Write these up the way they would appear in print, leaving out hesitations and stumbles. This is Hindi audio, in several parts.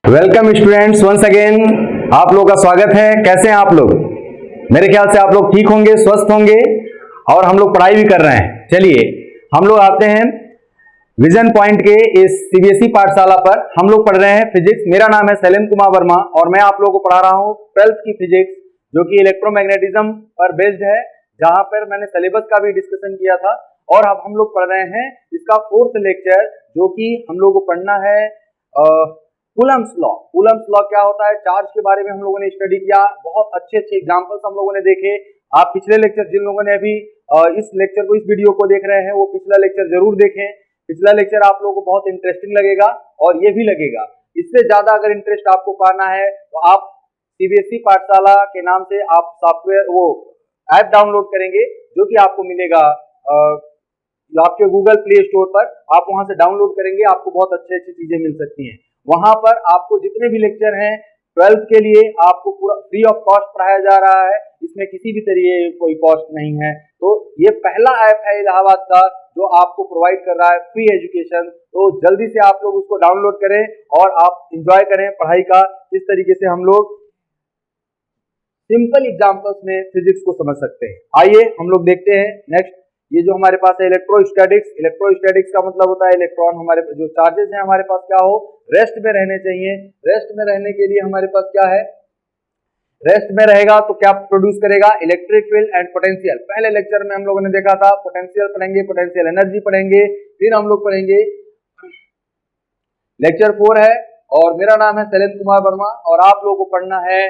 वेलकम स्टूडेंट्स, वंस अगेन आप लोग का स्वागत है। कैसे हैं आप लोग? मेरे ख्याल से आप लोग ठीक होंगे, स्वस्थ होंगे और हम लोग पढ़ाई भी कर रहे हैं। चलिए हम लोग आते हैं विजन पॉइंट के इस सीबीएसई पाठशाला पर। हम लोग पढ़ रहे हैं फिजिक्स। मेरा नाम है सैलेम कुमार वर्मा और मैं आप लोगों को पढ़ा रहा हूँ 12th की फिजिक्स, जो कि इलेक्ट्रोमैग्नेटिज्म पर बेस्ड है, जहां पर मैंने सिलेबस का भी डिस्कशन किया था। और अब हम लोग पढ़ रहे हैं इसका 4th लेक्चर, जो कि हम लोग को पढ़ना है कूलम्ब्स लॉ। कूलम्ब्स लॉ क्या होता है, चार्ज के बारे में हम लोगों ने स्टडी किया। बहुत अच्छे अच्छे एग्जांपल्स हम लोगों ने देखे। आप पिछले लेक्चर, जिन लोगों ने अभी इस लेक्चर को, इस वीडियो को देख रहे हैं, वो पिछला लेक्चर जरूर देखें। पिछला लेक्चर आप लोगों को बहुत इंटरेस्टिंग लगेगा और ये भी लगेगा। इससे ज्यादा अगर इंटरेस्ट आपको पाना है तो आप सीबीएसई पाठशाला के नाम से आप सॉफ्टवेयर, वो ऐप डाउनलोड करेंगे, जो कि आपको मिलेगा आपके गूगल प्ले स्टोर पर। आप वहां से डाउनलोड करेंगे, आपको बहुत अच्छी अच्छी चीजें मिल सकती हैं। वहां पर आपको जितने भी लेक्चर हैं 12th के लिए, आपको पूरा फ्री ऑफ कॉस्ट पढ़ाया जा रहा है। इसमें किसी भी तरीके कोई कॉस्ट नहीं है। तो ये पहला ऐप है इलाहाबाद का जो आपको प्रोवाइड कर रहा है फ्री एजुकेशन। तो जल्दी से आप लोग उसको डाउनलोड करें और आप इंजॉय करें पढ़ाई का। किस तरीके से हम लोग सिंपल एग्जांपल्स में फिजिक्स को समझ सकते हैं। आइए हम लोग देखते हैं नेक्स्ट। ये जो हमारे पास है इलेक्ट्रोस्टैटिक्स। इलेक्ट्रोस्टैटिक्स का मतलब होता है इलेक्ट्रॉन, हमारे जो चार्जेस हैं हमारे पास क्या हो, रेस्ट में रहने चाहिए। रेस्ट में रहने के लिए हमारे पास क्या है, रेस्ट में रहेगा तो क्या प्रोड्यूस करेगा, इलेक्ट्रिक फील्ड एंड पोटेंशियल। पहले लेक्चर में हम लोगों ने देखा था, पोटेंशियल पढ़ेंगे, पोटेंशियल एनर्जी पढ़ेंगे। फिर हम लोग पढ़ेंगे, लेक्चर 4 है और मेरा नाम है सैलेम कुमार वर्मा और आप लोगों को पढ़ना है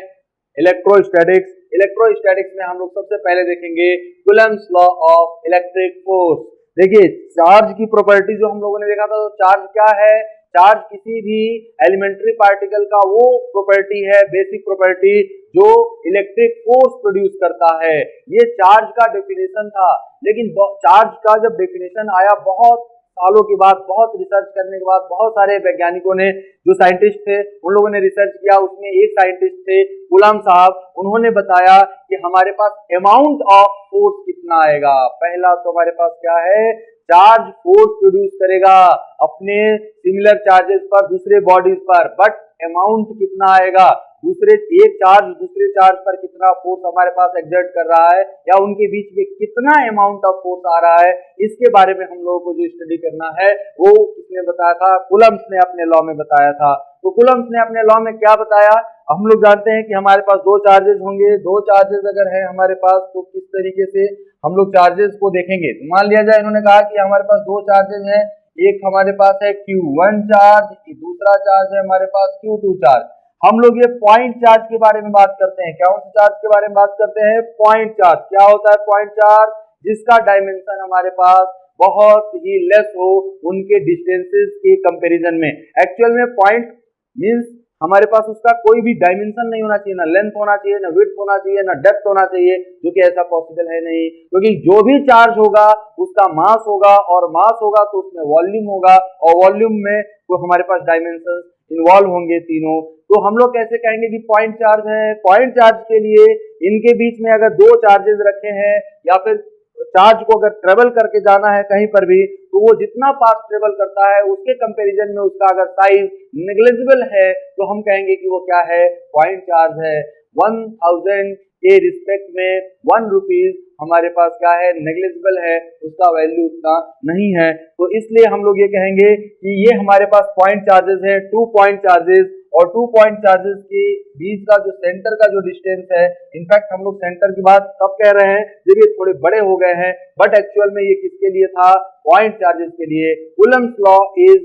इलेक्ट्रोस्टैटिक्स। इलेक्ट्रोस्टैटिक्स में हम लोग सबसे पहले देखेंगे Coulomb's law of electric force. देखिए चार्ज की प्रॉपर्टी जो हम लोगों ने देखा था, तो चार्ज क्या है, चार्ज किसी भी एलिमेंट्री पार्टिकल का वो प्रॉपर्टी है, बेसिक प्रॉपर्टी, जो इलेक्ट्रिक फोर्स प्रोड्यूस करता है। ये चार्ज का डेफिनेशन था, लेकिन चार्ज का जब डेफिनेशन आया बहुत सालों के बाद, बहुत रिसर्च करने के बाद, बहुत सारे वैज्ञानिकों ने, जो साइंटिस्ट थे उन लोगों ने रिसर्च किया। उसमें एक साइंटिस्ट थे कूलम्ब साहब, उन्होंने बताया कि हमारे पास अमाउंट ऑफ फोर्स कितना आएगा। पहला तो हमारे पास क्या है, चार्ज फोर्स प्रोड्यूस करेगा अपने सिमिलर चार्जेस पर, दूसरे बॉडीज पर, बट अमाउंट कितना आएगा, दूसरे एक चार्ज दूसरे चार्ज पर कितना फोर्स हमारे पास एग्जर्ट कर रहा है, या उनके बीच में कितना अमाउंट ऑफ फोर्स आ रहा है, इसके बारे में हम लोगों को जो स्टडी करना है वो किसने बताया था, कूलम्ब्स ने अपने लॉ में बताया था। तो कूलम्ब्स ने अपने लॉ में क्या बताया, हम लोग जानते हैं कि हमारे पास दो चार्जेस होंगे। दो चार्जेस अगर है हमारे पास, तो किस तरीके से हम लोग चार्जेस को देखेंगे। तो मान लिया जाए, इन्होंने कहा कि हमारे पास दो चार्जेस हैं, एक हमारे पास है Q1 चार्ज, दूसरा चार्ज है हमारे पास Q2 चार्ज। हम लोग ये पॉइंट चार्ज के बारे में बात करते हैं। क्या उस चार्ज के बारे में बात करते हैं, पॉइंट चार्ज। क्या होता है पॉइंट चार्ज, जिसका डायमेंशन हमारे पास बहुत ही लेस हो उनके डिस्टेंसेस के कंपैरिजन में। एक्चुअल में पॉइंट मींस हमारे पास उसका कोई भी डायमेंशन नहीं होना चाहिए, ना लेंथ होना चाहिए, ना विड्थ होना चाहिए, ना डेप्थ होना चाहिए, जो कि ऐसा पॉसिबल है नहीं। क्योंकि जो भी चार्ज होगा उसका मास होगा, और मास होगा तो उसमें वॉल्यूम होगा, और वॉल्यूम में तो हमारे पास डायमेंशन इन्वॉल्व होंगे तीनों। तो हम लोग कैसे कहेंगे कि पॉइंट चार्ज है। पॉइंट चार्ज के लिए इनके बीच में अगर दो चार्जेस रखे हैं, या फिर चार्ज को अगर ट्रेवल करके जाना है कहीं पर भी, तो वो जितना पाथ ट्रेवल करता है उसके कंपैरिजन में उसका अगर साइज नेग्लिजिबल है, तो हम कहेंगे कि वो क्या है, पॉइंट चार्ज है। 1000 के रिस्पेक्ट में 1 रुपीज हमारे पास क्या है, नेग्लिजिबल है, उसका वैल्यू उतना नहीं है। तो इसलिए हम लोग ये कहेंगे कि ये हमारे पास पॉइंट चार्जेस है, 2 पॉइंट चार्जेस। और 2 पॉइंट चार्जेस के बीच का जो सेंटर का जो डिस्टेंस है, इनफैक्ट हम लोग सेंटर की बात तब कह रहे हैं जब ये थोड़े बड़े हो गए हैं, बट एक्चुअल में ये किसके लिए था, पॉइंट चार्जेस के लिए। Coulomb's law is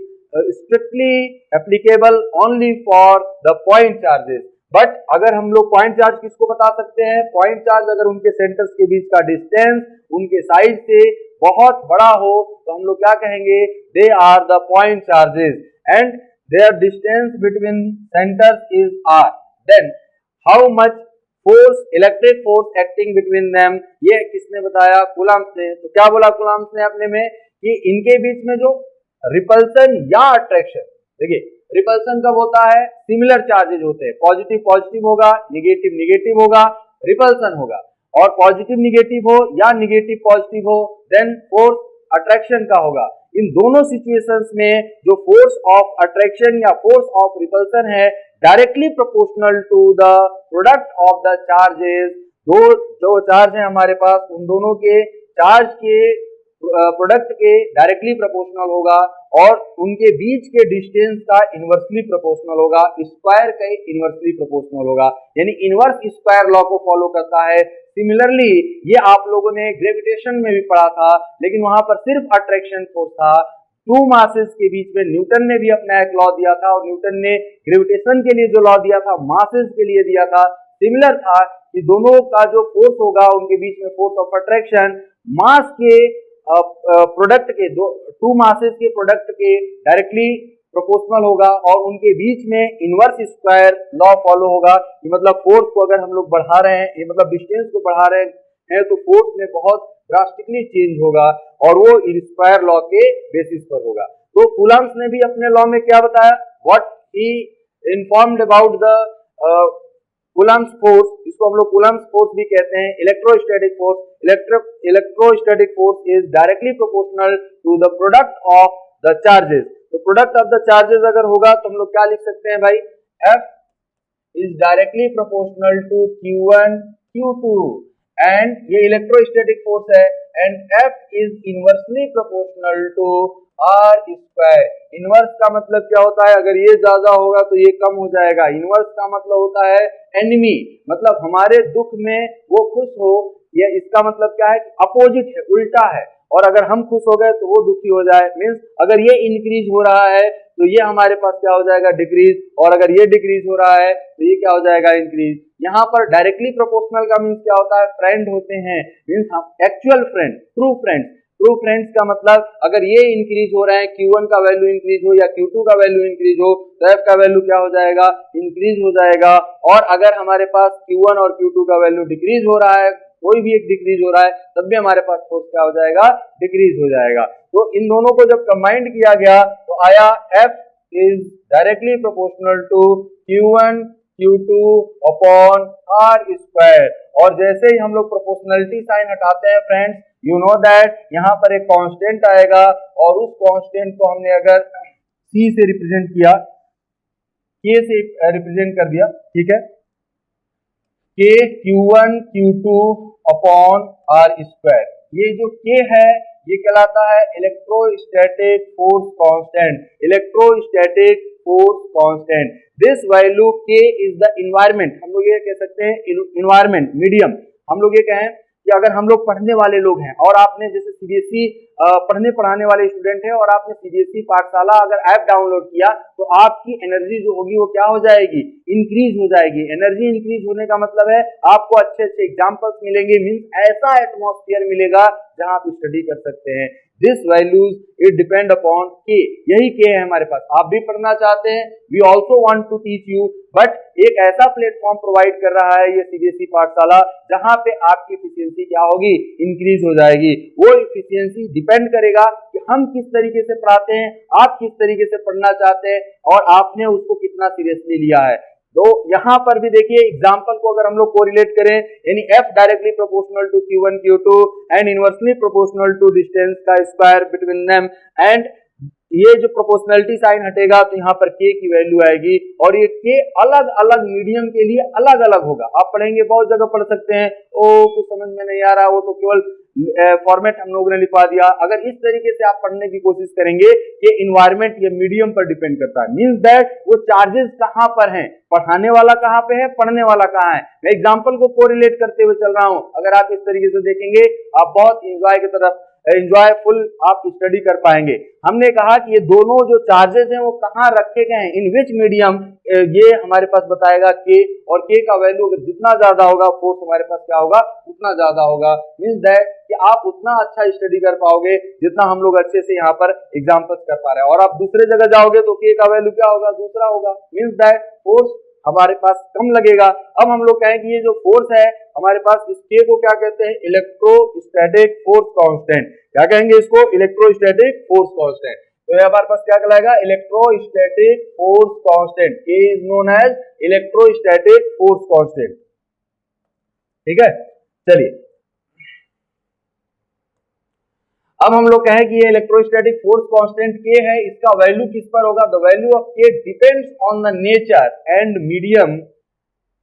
strictly applicable only for the point charges. But अगर हम लोग पॉइंट चार्ज किसको बता सकते हैं, पॉइंट चार्ज अगर उनके सेंटर्स के बीच का डिस्टेंस उनके साइज से बहुत बड़ा हो, तो हम लोग क्या कहेंगे, they are the point charges and their distance between centers is r, then how much force, electric force acting between them, ये किसने बताया, कूलम्ब्स ने। तो क्या बोला कूलम्ब्स ने अपने में, कि इनके बीच में जो रिपल्सन या अट्रैक्शन, देखिए रिपल्सन कब होता है, सिमिलर चार्जेज होते हैं, पॉजिटिव पॉजिटिव होगा, निगेटिव निगेटिव होगा, रिपल्सन होगा। और पॉजिटिव निगेटिव हो या निगेटिव पॉजिटिव हो, देन फोर्स अट्रैक्शन का होगा। इन दोनों सिचुएशंस में जो फोर्स ऑफ अट्रैक्शन या फोर्स ऑफ रिपल्सन है directly proportional to the product of the charges. दो जो चार्ज है हमारे पास उन दोनों के चार्ज के प्रोडक्ट के डायरेक्टली प्रोपोर्शनल होगा और उनके बीच के डिस्टेंस का इनवर्सली प्रोपोर्शनल होगा, स्क्वायर का इनवर्सली प्रोपोर्शनल होगा, यानी इनवर्स स्क्वायर लॉ को फॉलो करता है। सिमिलरली ये आप लोगों ने ग्रेविटेशन में भी पढ़ा था, लेकिन वहां पर सिर्फ अट्रैक्शन फोर्स था। टू मासेस के बीच में न्यूटन ने भी अपना एक लॉ दिया था और न्यूटन ने ग्रेविटेशन के लिए जो लॉ दिया था मासेस के लिए दिया था। सिमिलर था कि दोनों का जो फोर्स होगा उनके बीच में फोर्स ऑफ अट्रैक्शन मास के प्रोडक्ट के टू मासेस के प्रोडक्ट के डायरेक्टली प्रोपोर्शनल होगा और उनके बीच में इनवर्स स्क्वायर लॉ फॉलो होगा। ये मतलब फोर्स को अगर हम लोग बढ़ा रहे हैं, ये मतलब डिस्टेंस को बढ़ा रहे हैं तो फोर्स में बहुत ड्रास्टिकली चेंज होगा और वो स्क्वायर लॉ के बेसिस पर होगा। तो कूलम्ब्स ने भी अपने लॉ में क्या बताया, what he informed about the Coulomb's force, इसको हम लोग कूलम्ब्स फोर्स भी कहते हैं। Electrostatic force, electrostatic force is directly proportional to the product of the charges. तो प्रोडक्ट ऑफ द चार्जेस अगर होगा तो हम लोग क्या लिख सकते हैं भाई, F is directly proportional to Q1 Q2 and ये इलेक्ट्रोस्टैटिक फोर्स है and F is inversely proportional to R square. Inverse का मतलब क्या होता है, अगर ये ज्यादा होगा तो ये कम हो जाएगा। इनवर्स का मतलब होता है एनिमी, मतलब हमारे दुख में वो खुश हो, ये इसका मतलब क्या है, अपोजिट है, उल्टा है। और अगर हम खुश हो गए तो वो दुखी हो जाए, मीन्स अगर ये इंक्रीज हो रहा है तो ये हमारे पास क्या हो जाएगा, डिक्रीज, और अगर ये डिक्रीज हो रहा है तो ये क्या हो जाएगा, इंक्रीज। यहाँ पर डायरेक्टली प्रोपोर्शनल का मीन्स क्या होता है, फ्रेंड होते हैं, means actual friend, true friend. True friends का मतलब अगर ये इंक्रीज हो रहे हैं, Q1 का वैल्यू इंक्रीज हो या Q2 का वैल्यू इंक्रीज हो तो F का वैल्यू क्या हो जाएगा, इंक्रीज हो जाएगा। और अगर हमारे पास Q1 और Q2 का वैल्यू डिक्रीज हो रहा है, कोई भी एक डिक्रीज हो रहा है, तब भी हमारे पास फोर्स क्या हो जाएगा, डिक्रीज हो जाएगा। तो इन दोनों को जब कंबाइंड किया गया तो आया F is directly proportional to Q1 Q2 upon R square. और जैसे ही हम लोग प्रोपोर्शनलिटी साइन हटाते हैं फ्रेंड्स, यू नो दैट यहाँ पर एक कांस्टेंट आएगा और उस कांस्टेंट को हमने अगर C से रिप्रेजेंट किया, K से रिप्रेजेंट कर दिया, ठीक है, K Q1 Q2 upon R square. ये जो K है ये कहलाता है electrostatic force constant, electrostatic force constant. This value K is the environment, हम लोग ये कह सकते हैं एनवायरनमेंट, मीडियम। हम लोग ये कहें कि अगर हम लोग पढ़ने वाले लोग हैं और आपने जैसे सीबीएसई पढ़ने पढ़ाने वाले स्टूडेंट हैं और आपने सीबीएसई पाठशाला अगर ऐप डाउनलोड किया तो आपकी एनर्जी जो होगी वो क्या हो जाएगी, इंक्रीज हो जाएगी। एनर्जी इंक्रीज होने का मतलब है आपको अच्छे अच्छे एग्जांपल्स मिलेंगे, मींस ऐसा एटमॉस्फेयर मिलेगा जहां आप स्टडी कर सकते हैं। This values it depend upon K, यही K है हमारे पास। आप भी पढ़ना चाहते हैं, we also want to teach you, but एक ऐसा प्लेटफॉर्म प्रोवाइड कर रहा है ये सीबीएसई पाठशाला जहां पे आपकी एफिशिएंसी क्या होगी, इंक्रीज हो जाएगी। वो एफिशिएंसी डिपेंड करेगा कि हम किस तरीके से पढ़ाते हैं, आप किस तरीके से पढ़ना चाहते हैं और आपने उसको कितना सीरियसली लिया है। तो यहां पर भी देखिए एग्जांपल को अगर हम लोग कोरिलेट करें, यानी F directly proportional to Q1 Q2 and inversely proportional to distance का स्क्वायर बिटवीन देम, एंड ये जो प्रोपोर्शनलिटी साइन हटेगा तो यहाँ पर K की वैल्यू आएगी और ये K अलग अलग मीडियम के लिए अलग अलग होगा। आप पढ़ेंगे बहुत जगह पढ़ सकते हैं, ओ कुछ समझ में नहीं आ रहा, वो तो केवल फॉर्मेट हम लोगों ने लिखवा दिया। अगर इस तरीके से आप पढ़ने की कोशिश करेंगे कि इन्वायरमेंट ये मीडियम पर डिपेंड करता है, मींस दैट वो चार्जेस कहां पर हैं, पढ़ाने वाला कहां पे है, पढ़ने वाला कहां है। मैं एग्जांपल को कोरिलेट करते हुए चल रहा हूं, अगर आप इस तरीके से देखेंगे आप बहुत एंजॉयफुल आप स्टडी कर पाएंगे। हमने कहा कि ये दोनों जो चार्जेस हैं वो कहां रखे गए हैं, इन विच मीडियम, ये हमारे पास बताएगा K, और K का वैल्यू अगर जितना ज्यादा होगा फोर्स हमारे पास क्या होगा, उतना ज्यादा होगा। मींस दैट कि आप उतना अच्छा स्टडी कर पाओगे जितना हम लोग अच्छे से यहाँ पर एग्जांपल्स कर पा रहे हैं। और आप दूसरे जगह जाओगे तो K का वैल्यू क्या होगा, दूसरा होगा। मींस दैट फोर्स हमारे पास कम लगेगा। अब हम लोग कहें कि ये जो फोर्स है हमारे पास, इस K को क्या कहते हैं, इलेक्ट्रोस्टैटिक फोर्स कांस्टेंट। क्या कहेंगे इसको, इलेक्ट्रोस्टैटिक फोर्स कांस्टेंट। तो ये हमारे पास क्या कहलाएगा, electrostatic force constant. K is known as electrostatic force constant. ठीक है, चलिए अब हम लोग कहें कि ये इलेक्ट्रोस्टैटिक फोर्स कांस्टेंट K है, इसका वैल्यू किस पर होगा? The value of K depends on the nature and medium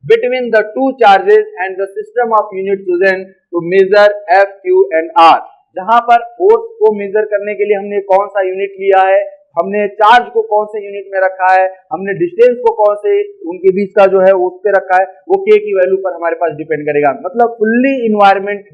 between the two charges and the system of unit chosen to measure F, Q and R। जहां पर फोर्स को मेजर करने के लिए हमने कौन सा यूनिट लिया है, हमने चार्ज को कौन से यूनिट में रखा है, हमने डिस्टेंस को कौन से उनके बीच का जो है उस पे रखा है, वो K की वैल्यू पर हमारे पास डिपेंड करेगा। मतलब फुल्ली इन्वायरमेंट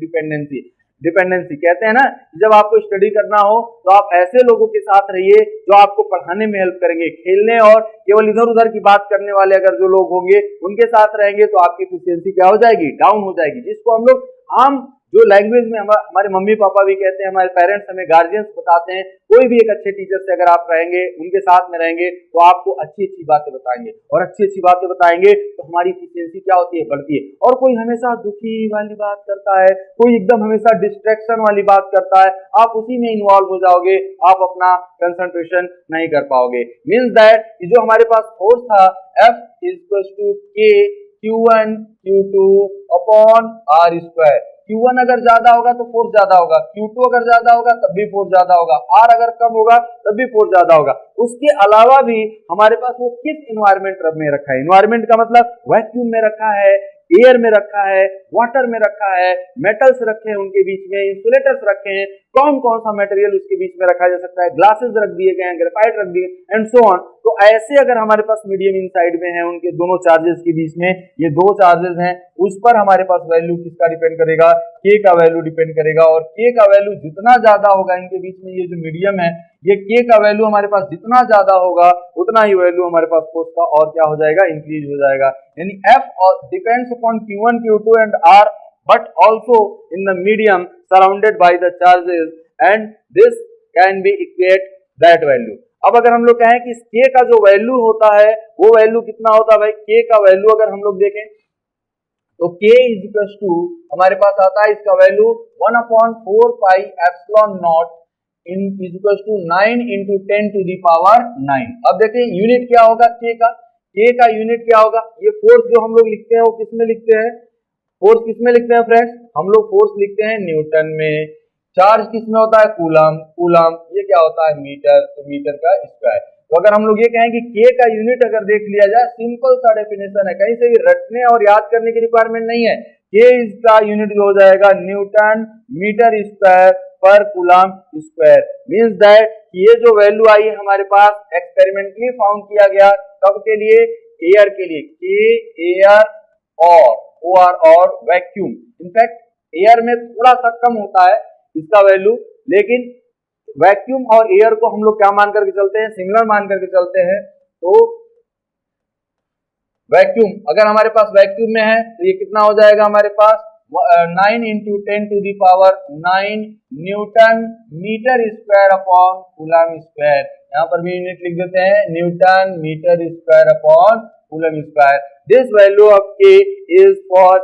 डिपेंडेंसी कहते हैं ना, जब आपको स्टडी करना हो तो आप ऐसे लोगों के साथ रहिए जो आपको पढ़ाने में हेल्प करेंगे। खेलने और केवल इधर उधर की बात करने वाले अगर जो लोग होंगे उनके साथ रहेंगे तो आपकी एफिशिएंसी क्या हो जाएगी? डाउन हो जाएगी। जिसको हम लोग आम जो लैंग्वेज में हमारे मम्मी पापा भी कहते हैं, हमारे पेरेंट्स हमें गार्जियंस बताते हैं, कोई भी एक अच्छे टीचर से अगर आप रहेंगे, उनके साथ में रहेंगे तो आपको अच्छी अच्छी बातें बताएंगे, और अच्छी अच्छी बातें बताएंगे तो हमारी एफिशिएंसी क्या होती है? बढ़ती है। और कोई हमेशा दुखी वाली बात करता है, कोई एकदम हमेशा डिस्ट्रैक्शन वाली बात करता है, आप उसी में इन्वॉल्व हो जाओगे, आप अपना कंसंट्रेशन नहीं कर पाओगे। मींस दैट जो हमारे पास फोर्स था F = K Q1 Q2 upon R square. Q1 अगर ज्यादा होगा तो फोर्स ज्यादा होगा, Q2 अगर ज्यादा होगा तब भी फोर्स ज्यादा होगा, R अगर कम होगा तब भी फोर्स ज्यादा होगा। उसके अलावा भी हमारे पास वो किस इन्वायरमेंट में रखा है? इन्वायरमेंट का मतलब वैक्यूम में रखा है, एयर में रखा है, वाटर में रखा है, मेटल्स रखे हैं उनके बीच में, इंसुलेटर्स रखे हैं, कौन कौन सा मटेरियल उसके बीच में रखा जा सकता है, ग्लासेस रख दिए गए हैं, ग्रेफाइट रख दिए एंड सो ऑन। तो ऐसे अगर हमारे पास मीडियम इनसाइड में है, उनके दोनों चार्जेस के बीच में ये दो चार्जेस हैं, उस पर हमारे पास वैल्यू किसका डिपेंड करेगा? K का वैल्यू डिपेंड करेगा। और K का वैल्यू जितना ज्यादा होगा इनके बीच में, ये जो मीडियम है, ये K का वैल्यू हमारे पास जितना ज्यादा होगा उतना ही वैल्यू हमारे पास फोर्स का और क्या हो जाएगा? इंक्रीज हो जाएगा। यानी F depends upon Q1 Q2 and R but also in the medium surrounded by the charges and this can be equate that value। अब अगर हम लोग कहें कि इस K का जो वैल्यू होता है वो वैल्यू कितना होता है भाई? K का वैल्यू अगर हम लोग देखें तो K = हमारे पास आता है इसका value 1/4 pi epsilon not in = 9 × 10⁹। अब देखिए यूनिट क्या होगा K का यूनिट क्या होगा? ये फोर्स जो हम लोग लिखते हैं वो किस में लिखते हैं? फोर्स किस में लिखते हैं फ्रेंड्स? हम लोग फोर्स लिखते हैं न्यूटन में। चार्ज किस में होता है? कूलम। ये क्या होता है? मीटर। तो मीटर का स्क्वायर। तो अगर हम लोग ये कहें कि K का यूनिट अगर देख लिया जाए, सिंपल सा डेफिनेशन है, कहीं से भी रटने और याद करने की रिक्वायरमेंट नहीं है। K इसका यूनिट जो हो जाएगा न्यूटन मीटर स्क्वायर पर कूलम स्क्वायर। मींस दैट ये जो वैल्यू आई है हमारे पास एक्सपेरिमेंटली फाउंड किया गया, कब के लिए? एयर के लिए। K एयर और वैक्यूम। इनफैक्ट एयर में थोड़ा सा कम होता है इसका वैल्यू, लेकिन वैक्यूम और एयर को हम लोग क्या मान करके चलते हैं? सिमिलर मान करके चलते हैं। तो वैक्यूम अगर हमारे पास वैक्यूम में है तो ये कितना हो जाएगा हमारे पास? 9 × 10⁹ newton metre square upon coulomb square. यहाँ पर भी यूनिट लिख देते हैं, newton metre square upon coulomb square. This value of K is for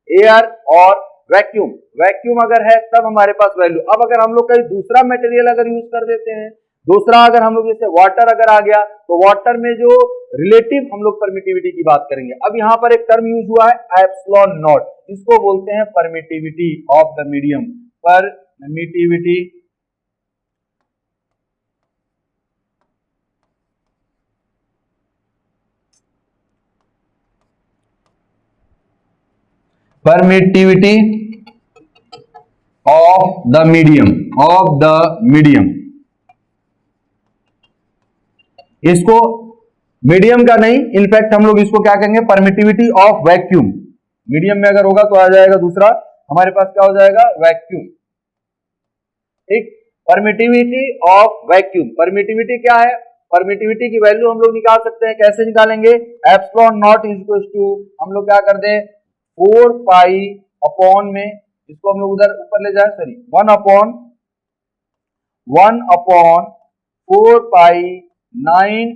air और वैक्यूम अगर है तब हमारे पास वैल्यू। अब अगर हम लोग कहीं दूसरा मटेरियल अगर यूज कर देते हैं, दूसरा अगर हम लोग जैसे वाटर अगर आ गया, तो वाटर में जो रिलेटिव हम लोग परमिटिविटी की बात करेंगे। अब यहाँ पर एक टर्म यूज हुआ है एप्सिलॉन नॉट, इसको बोलते हैं permittivity of the medium. Permittivity of the medium. इसको मीडियम का नहीं, इनफैक्ट हम लोग इसको क्या कहेंगे? Permittivity of vacuum. मीडियम में अगर होगा तो आ जाएगा दूसरा, हमारे पास क्या हो जाएगा? वैक्यूम। ठीक, परमिटिविटी ऑफ वैक्यूम। परमिटिविटी क्या है? परमिटिविटी की वैल्यू हम लोग निकाल सकते हैं। कैसे निकालेंगे? एप्सिलॉन नॉट हम लोग क्या कर दें? 4 पाई अपॉन में, इसको हम लोग उधर ऊपर ले जाए, सॉरी 1/4 पाई 9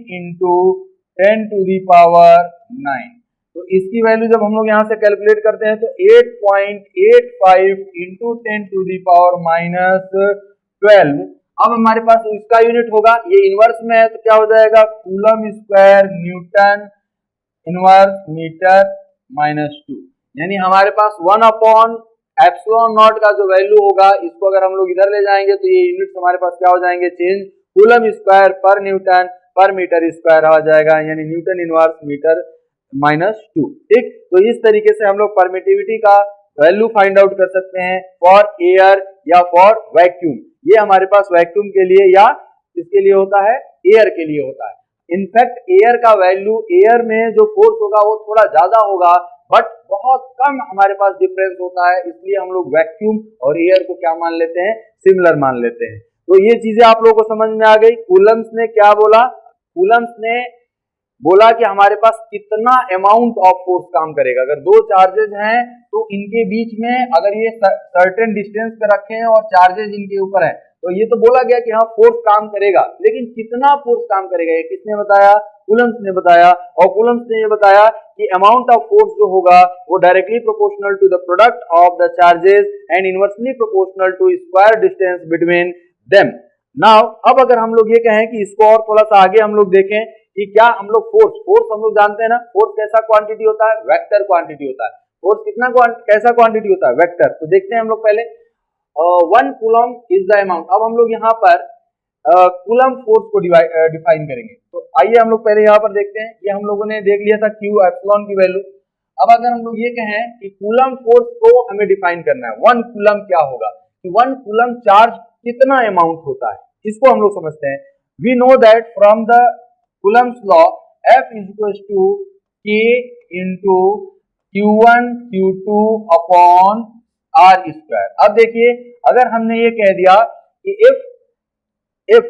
× 10⁹। तो इसकी वैल्यू जब हम लोग यहां से कैलकुलेट करते हैं तो 8.85 × 10⁻⁻12। अब हमारे पास इसका यूनिट होगा, ये इनवर्स में है तो क्या हो जाएगा? Coulomb square newton inverse metre -2। यानी हमारे पास 1/4 एप्सिलॉन नॉट का जो वैल्यू होगा, इसको अगर हम लोग इधर ले जाएंगे तो ये यूनिट्स हमारे पास क्या हो जाएंगे, चेंज, कूलम स्क्वायर पर न्यूटन पर मीटर स्क्वायर आ जाएगा, यानी न्यूटन इनवर्स मीटर -2। ठीक, तो इस तरीके से हम लोग परमिटिविटी का वैल्यू फाइंड आउट कर सकते हैं फॉर एयर या फॉर वैक्यूम। ये हमारे पास वैक्यूम के लिए या किसके लिए होता है, एयर के लिए होता है। इनफैक्ट एयर का वैल्यू, एयर में जो फोर्स होगा वो थोड़ा ज्यादा होगा, बट बहुत कम हमारे पास डिफरेंस होता है, इसलिए हम लोग वैक्यूम और एयर को क्या मान लेते हैं, सिमिलर मान लेते हैं। तो ये चीजें आप लोगों को समझ में आ गई। कूलम्स ने क्या बोला, कूलम्स ने बोला कि हमारे पास कितना अमाउंट ऑफ फोर्स काम करेगा। अगर दो चार्जेस हैं तो इनके बीच में अगर ये सर्टेन डिस्टेंस पे रखे हैं और चार्जेस इनके ऊपर है, तो ये तो बोला गया कि हाँ फोर्स काम करेगा, लेकिन कितना फोर्स काम करेगा ये किसने बताया, कूलम्स ने बताया। और कूलम्स ने ये बताया कि अमाउंट ऑफ फोर्स जो होगा वो directly proportional to the product of the charges and inversely proportional to square distance between them. Now अब अगर हम लोग ये कहें कि इसको और थोड़ा सा आगे हम लोग देखें कि क्या हम लोग फोर्स हम लोग जानते हैं ना, फोर्स कैसा क्वांटिटी होता है, वेक्टर क्वांटिटी होता है। फोर्स कितना कैसा क्वांटिटी होता है, वेक्टर। तो देखते हैं हम लोग पहले 1 कूलम इज द अमाउंट। अब हम लोग यहाँ पर कूलम फोर्स को डिफाइन करेंगे। तो आइए हम लोग पहले यहाँ पर देखते हैं, ये हम लोगों ने देख लिया था क्यू एप्सिलॉन की वैल्यू। अब अगर हम लोग ये कहें कि कूलम फोर्स को हमें डिफाइन करना है, 1 कूलम क्या होगा, कि 1 कूलम चार्ज कितना अमाउंट होता है, इसको हम लोग समझते हैं। We know that from the Coulomb's law F is equals to K into Q1 Q2 upon R square. अब देखिए अगर हमने ये कह दिया कि if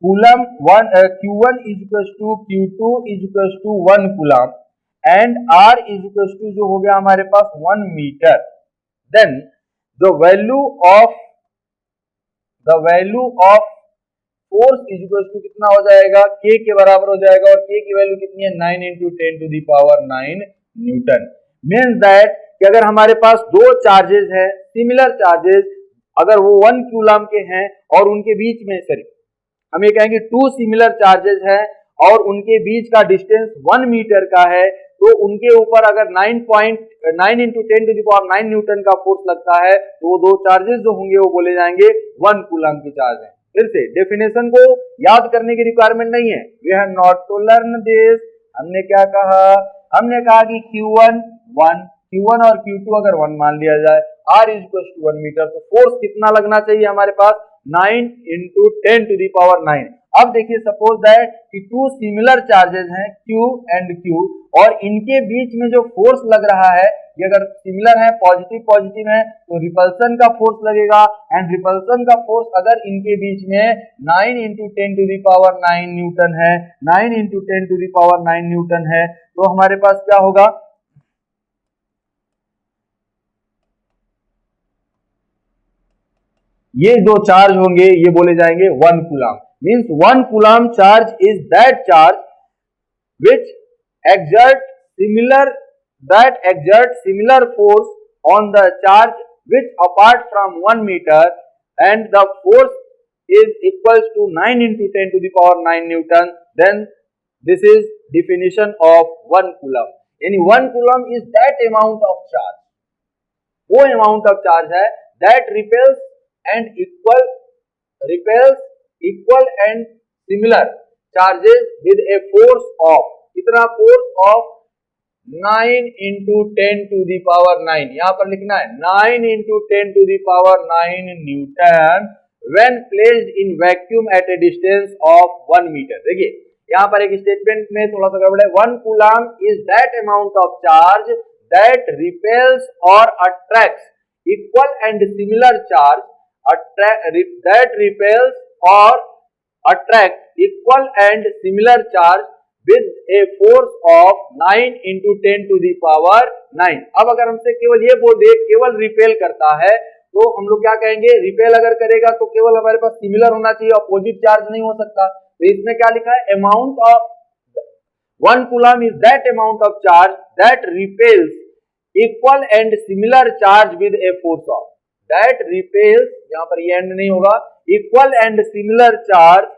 coulomb Q1 is equals to Q2 is equals to 1 coulomb and R is equals to जो हो गया हमारे पास 1 metre, then the value of force is equal to कितना हो जाएगा, k के बराबर हो जाएगा। और k की वैल्यू कितनी है, 9 into 10 to the power 9 Newton. Means that कि अगर हमारे पास दो चार्जेस है, सिमिलर चार्जेस, अगर वो 1 कूलम के हैं और उनके बीच में हम ये कहेंगे 2 सिमिलर चार्जेस है और उनके बीच का डिस्टेंस 1 मीटर का है, तो उनके ऊपर अगर 9 into 10 to the power 9 Newton का फोर्स लगता है, तो वो दो चार्जेस जो होंगे वो बोले जाएंगे 1 कूलम के चार्ज है। फिर से डेफिनेशन को याद करने की रिक्वायरमेंट नहीं है, we have not to learn this. हमने क्या कहा, हमने कहा कि Q1 और Q2 अगर 1 मान लिया जाए, R is equals to 1 metre, तो फोर्स कितना लगना चाहिए हमारे पास, 9 into 10 to the power 9। अब देखिए सपोज दैट कि 2 सिमिलर चार्जेस हैं Q एंड Q, और इनके बीच में जो फोर्स लग रहा है, ये अगर सिमिलर है, पॉजिटिव है, तो रिपल्सन का फोर्स लगेगा। एंड रिपल्सन का फोर्स अगर इनके बीच में 9 into 10 to the power 9 Newton है, 9 into 10 to the power 9 Newton है, तो हमारे पास क्या होगा, ये दो चार्ज होंगे, ये बोले जाएंगे 1 coulomb. Means 1 coulomb charge is that charge which exert similar force on the charge which apart from 1 meter and the force is equals to 9 into 10 to the power 9 Newton, then this is definition of 1 coulomb। यानी 1 coulomb is that amount of charge, वो amount of charge है that repels equal and similar charges with a force of कितना, force of 9 into 10 to the power 9, यहां पर लिखना है 9 into 10 to the power 9 Newton when placed in vacuum at a distance of 1 meter। देखिए यहां पर एक स्टेटमेंट में थोड़ा सा गड़बड़ है, 1 coulomb is that amount of charge that repels or attracts equal and similar charge that repels or attract equal and similar charge with a force of 9 into 10 to the power 9। अब अगर हमसे केवल ये बोल दे केवल रिपेल करता है, तो हम लोग क्या कहेंगे, रिपेल अगर करेगा तो केवल हमारे पास सिमिलर होना चाहिए, अपोजिट चार्ज नहीं हो सकता। तो इसमें क्या लिखा है, amount of 1 coulomb is that amount of charge that repels equal and similar charge with a force of, that repels, यहां पर ये एंड नहीं होगा, equal and similar charge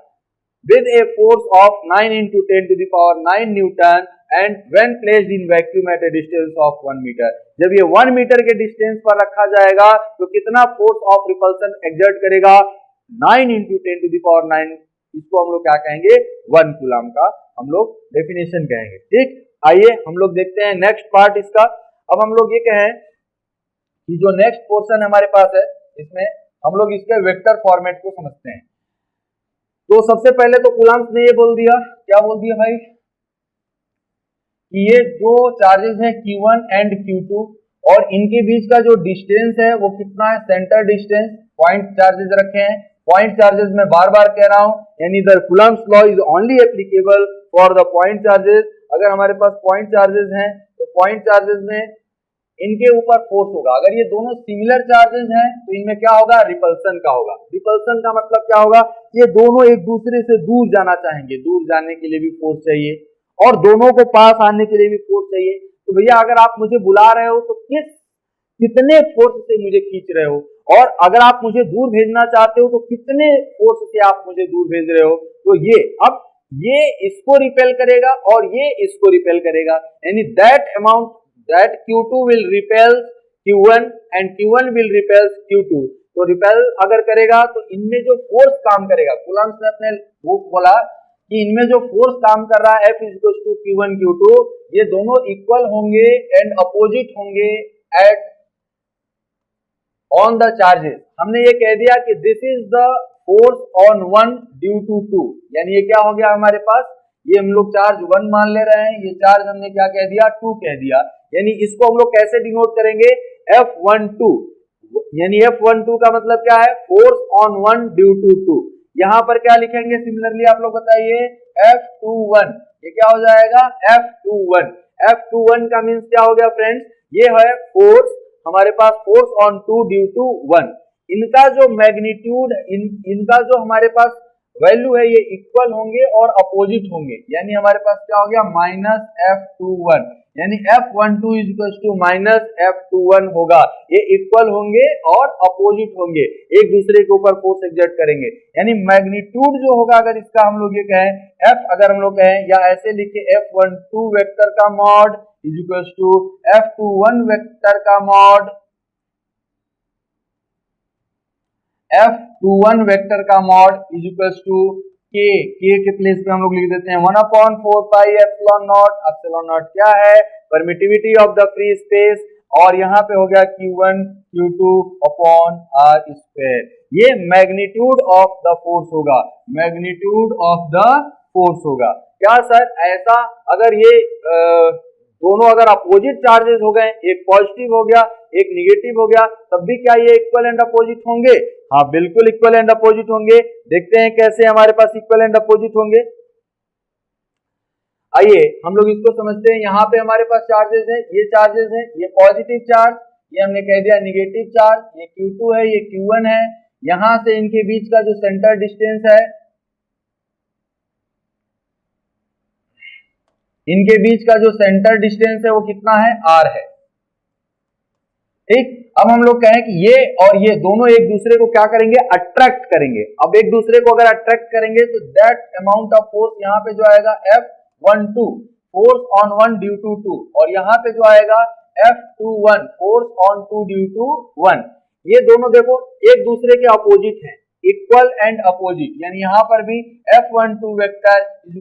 with a force of 9 into 10 to the power 9 Newton and when placed in vacuum at a distance of 1 metre, जब ये 1 मीटर के डिस्टेंस पर रखा जाएगा तो कितना फोर्स ऑफ रिपल्सन एक्सर्ट करेगा, 9 × 10⁹, इसको हम लोग क्या कहेंगे, 1 कूलम का हम लोग डेफिनेशन कहेंगे। ठीक, आइए हम लोग देखते हैं नेक्स्ट पार्ट इसका। अब हम लोग ये कहें कि जो नेक्स्ट पोर्शन हमारे पास है इसमें हम लोग इसके वेक्टर फॉर्मेट को समझते हैं। तो सबसे पहले तो कूलम्स ने ये बोल दिया, क्या बोल दिया भाई, कि ये दो चार्जेस हैं Q1 एंड Q2 और इनके बीच का जो डिस्टेंस है वो कितना है, सेंटर डिस्टेंस, पॉइंट चार्जेस रखे हैं। पॉइंट चार्जेस मैं बार बार कह रहा हूं, यानी the Coulomb's law is only applicable for the point charges. अगर हमारे पास पॉइंट चार्जेस हैं तो पॉइंट चार्जेस में इनके ऊपर फोर्स होगा। अगर ये दोनों सिमिलर चार्जेस हैं तो इनमें क्या होगा, रिपल्सन का होगा। रिपल्सन का मतलब क्या होगा, ये दोनों एक दूसरे से दूर जाना चाहेंगे, दूर जाने के लिए भी फोर्स चाहिए और दोनों को पास आने के लिए भी फोर्स चाहिए। तो भैया अगर आप मुझे बुला रहे हो तो कितने फोर्स से मुझे खींच रहे हो, और अगर आप मुझे दूर भेजना चाहते हो तो कितने फोर्स से आप मुझे दूर भेज रहे हो। तो ये अब ये इसको रिपेल करेगा और ये इसको रिपेल करेगा, यानी that amount that Q2 will repel Q1 and Q1 will repel Q2। तो रिपेल अगर करेगा तो इनमें जो फोर्स काम करेगा, कूलम्स ने अपने वो बोला कि इनमें जो फोर्स काम कर रहा है F = Q1 Q2, ये दोनों इक्वल होंगे एंड अपोजिट होंगे एट ऑन द चार्जेस। हमने ये कह दिया कि this is the force on 1 due to 2, यानी ये क्या हो गया हमारे पास, ये हम लोग चार्ज 1 मान ले रहे हैं, ये चार्ज हमने क्या कह दिया, 2 कह दिया। यानी इसको हम लोग कैसे डिनोट करेंगे, F12, यानी F12 का मतलब क्या है, फोर्स ऑन 1 ड्यू टू 2। यहां पर क्या लिखेंगे सिमिलरली आप लोग बताइए, F21, ये क्या हो जाएगा, F21। F21 का मीन्स क्या हो गया फ्रेंड्स, ये है फोर्स, हमारे पास फोर्स ऑन 2 ड्यू टू 1। इनका जो मैग्नीट्यूड, इनका जो हमारे पास वैल्यू है ये इक्वल होंगे और अपोजिट होंगे, यानी हमारे पास क्या हो गया, -F21, यानी F12 = -F21 होगा। ये इक्वल होंगे और अपोजिट होंगे, एक दूसरे के ऊपर फोर्स एक्सर्ट करेंगे। यानी मैग्नीट्यूड जो होगा, अगर इसका हम लोग ये कहें F, अगर हम लोग कहें या ऐसे लिखे F12 वेक्टर का मॉड = F21 वेक्टर का मॉड, F21 वेक्टर का मॉड = K के प्लेस पे हम लोग लिख देते हैं 1/4 पाई एप्सिलॉन नॉट क्या है, permittivity of the free space, और यहाँ पे हो गया Q1 Q2 अपॉन R²। ये मैग्नीट्यूड ऑफ द फोर्स होगा, मैग्नीट्यूड ऑफ द फोर्स होगा। क्या सर ऐसा, अगर ये दोनों अगर अपोजिट चार्जेस हो गए, एक पॉजिटिव हो गया एक निगेटिव हो गया, तब भी क्या ये इक्वल एंड अपोजिट होंगे? हाँ बिल्कुल इक्वल एंड अपोजिट होंगे। देखते हैं कैसे हमारे पास इक्वल एंड अपोजिट होंगे। आइए हम लोग इसको समझते हैं। यहाँ पे हमारे पास चार्जेस हैं, ये चार्जेस हैं, ये पॉजिटिव चार्ज, ये हमने कह दिया निगेटिव चार्ज, ये Q2 है, ये Q1 है। यहां से इनके बीच का जो सेंटर डिस्टेंस है, इनके बीच का जो सेंटर डिस्टेंस है वो कितना है, R है। ठीक, अब हम लोग कहें कि ये और ये दोनों एक दूसरे को क्या करेंगे, अट्रैक्ट करेंगे। अब एक दूसरे को अगर अट्रैक्ट करेंगे तो दैट अमाउंट ऑफ फोर्स यहाँ पे जो आएगा F12 force on 1 due to 2, और यहाँ पे जो आएगा F21 force on 2 due to 1। ये दोनों देखो एक दूसरे के अपोजिट हैं, इक्वल एंड अपोजिट, यानी यहाँ पर भी F12 vector =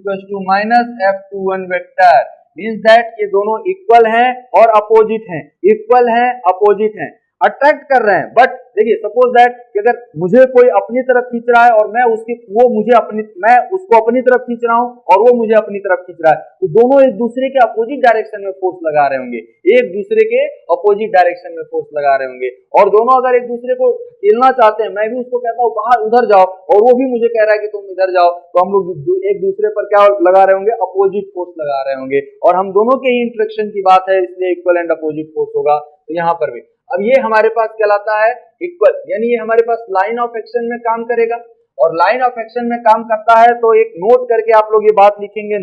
-F21 vector, means that ये दोनों इक्वल हैं और अपोजिट हैं, इक्वल हैं अपोजिट हैं, अट्रैक्ट कर रहे हैं। बट देखिए सपोज दैट कि अगर मुझे कोई अपनी तरफ खींच रहा है और मैं उसको अपनी तरफ खींच रहा हूं और वो मुझे अपनी तरफ खींच रहा है, तो दोनों एक दूसरे के अपोजिट डायरेक्शन में फोर्स लगा रहे होंगे, एक दूसरे के अपोजिट डायरेक्शन में फोर्स लगा रहे होंगे। और दोनों अगर एक दूसरे को खेलना चाहते हैं, मैं भी उसको कहता हूँ बाहर उधर जाओ और वो भी मुझे कह रहा है कि तुम इधर जाओ, तो हम लोग एक दूसरे पर क्या लगा रहे होंगे, अपोजिट फोर्स लगा रहे होंगे, और हम दोनों के ही इंटरेक्शन की बात है, इसलिए इक्वल एंड अपोजिट फोर्स होगा। तो यहाँ पर भी अब ये हमारे पास कहलाता है इक्वल, यानी ये हमारे पास लाइन ऑफ एक्शन में काम करेगा, और लाइन ऑफ एक्शन में काम करता है तो एक नोट करके आप लोग ये बात लिखेंगे,